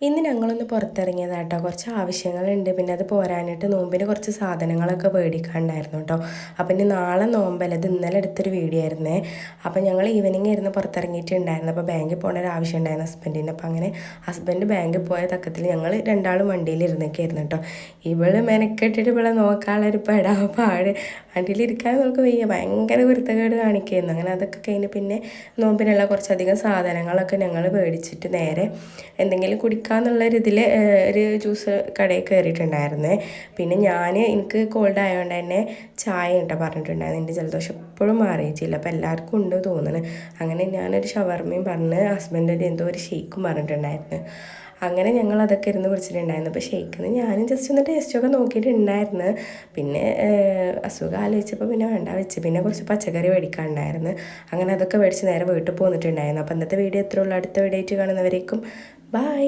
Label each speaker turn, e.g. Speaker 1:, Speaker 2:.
Speaker 1: ഇന്ന് ഞങ്ങളൊന്ന് പുറത്തിറങ്ങിയതാട്ടോ. കുറച്ച് ആവശ്യങ്ങളുണ്ട്. പിന്നെ അത് പോരാനായിട്ട് നോമ്പിന് കുറച്ച് സാധനങ്ങളൊക്കെ മേടിക്കാനുണ്ടായിരുന്നു കേട്ടോ. അപ്പം ഇനി നാളെ നോമ്പല്ല, ഇത് ഇന്നലെ എടുത്തൊരു വീഡിയോ ആയിരുന്നേ. അപ്പം ഞങ്ങൾ ഈവനിങ് ആയിരുന്നു പുറത്തിറങ്ങിയിട്ടുണ്ടായിരുന്നു. അപ്പോൾ ബാങ്കിൽ പോകേണ്ട ഒരു ആവശ്യം ഉണ്ടായിരുന്നു ഹസ്ബൻഡിന്. അപ്പം അങ്ങനെ ഹസ്ബൻഡ് ബാങ്കിൽ പോയ തക്കത്തിൽ ഞങ്ങൾ രണ്ടാളും വണ്ടിയിൽ ഇരുന്നൊക്കെയായിരുന്നു കേട്ടോ. ഇവള് മെനക്കെട്ടിട്ട് ഇവളെ നോക്കാനുള്ളൊരു പാട്. വണ്ടിയിലിരിക്കാൻ നമുക്ക് വയ്യ, ഭയങ്കര കുരുത്തക്കേട് കാണിക്കുകയായിരുന്നു. അങ്ങനെ അതൊക്കെ കഴിഞ്ഞ് പിന്നെ നോമ്പിനുള്ള കുറച്ചധികം സാധനങ്ങളൊക്കെ ഞങ്ങൾ മേടിച്ചിട്ട് നേരെ എന്തെങ്കിലും കുടിക്കാമെന്നുള്ളൊരിതിൽ ഒരു ജ്യൂസ് കടയിൽ കയറിയിട്ടുണ്ടായിരുന്നേ. പിന്നെ എനിക്ക് കോൾഡ് ആയതുകൊണ്ട് തന്നെ ചായ കേട്ടോ പറഞ്ഞിട്ടുണ്ടായിരുന്നു. എൻ്റെ ജലദോഷം എപ്പോഴും മാറിയിട്ടില്ല, അപ്പോൾ എല്ലാവർക്കും ഉണ്ട് തോന്നുന്നു. അങ്ങനെ ഞാനൊരു ഷവർമയും പറഞ്ഞ് ഹസ്ബൻഡിൻ്റെ എന്തോ ഒരു ഷേക്കും പറഞ്ഞിട്ടുണ്ടായിരുന്നു. അങ്ങനെ ഞങ്ങൾ അതൊക്കെ ഇരുന്ന് കുടിച്ചിട്ടുണ്ടായിരുന്നു. അപ്പോൾ ഷേക്കിന് ഞാനും ജസ്റ്റ് ഒന്ന് ടേസ്റ്റൊക്കെ നോക്കിയിട്ടുണ്ടായിരുന്നു. പിന്നെ അസുഖം ആലോചിച്ചപ്പോൾ പിന്നെ വേണ്ട വെച്ച്. പിന്നെ കുറച്ച് പച്ചക്കറി മേടിക്കാനുണ്ടായിരുന്നു. അങ്ങനെ അതൊക്കെ മേടിച്ച് നേരെ വീട്ടിൽ പോന്നിട്ടുണ്ടായിരുന്നു. അപ്പോൾ ഇന്നത്തെ വീഡിയോ എത്ര ഉള്ളൂ. അടുത്ത വീഡിയോ ആയിട്ട് കാണുന്നവരേക്കും ബൈ.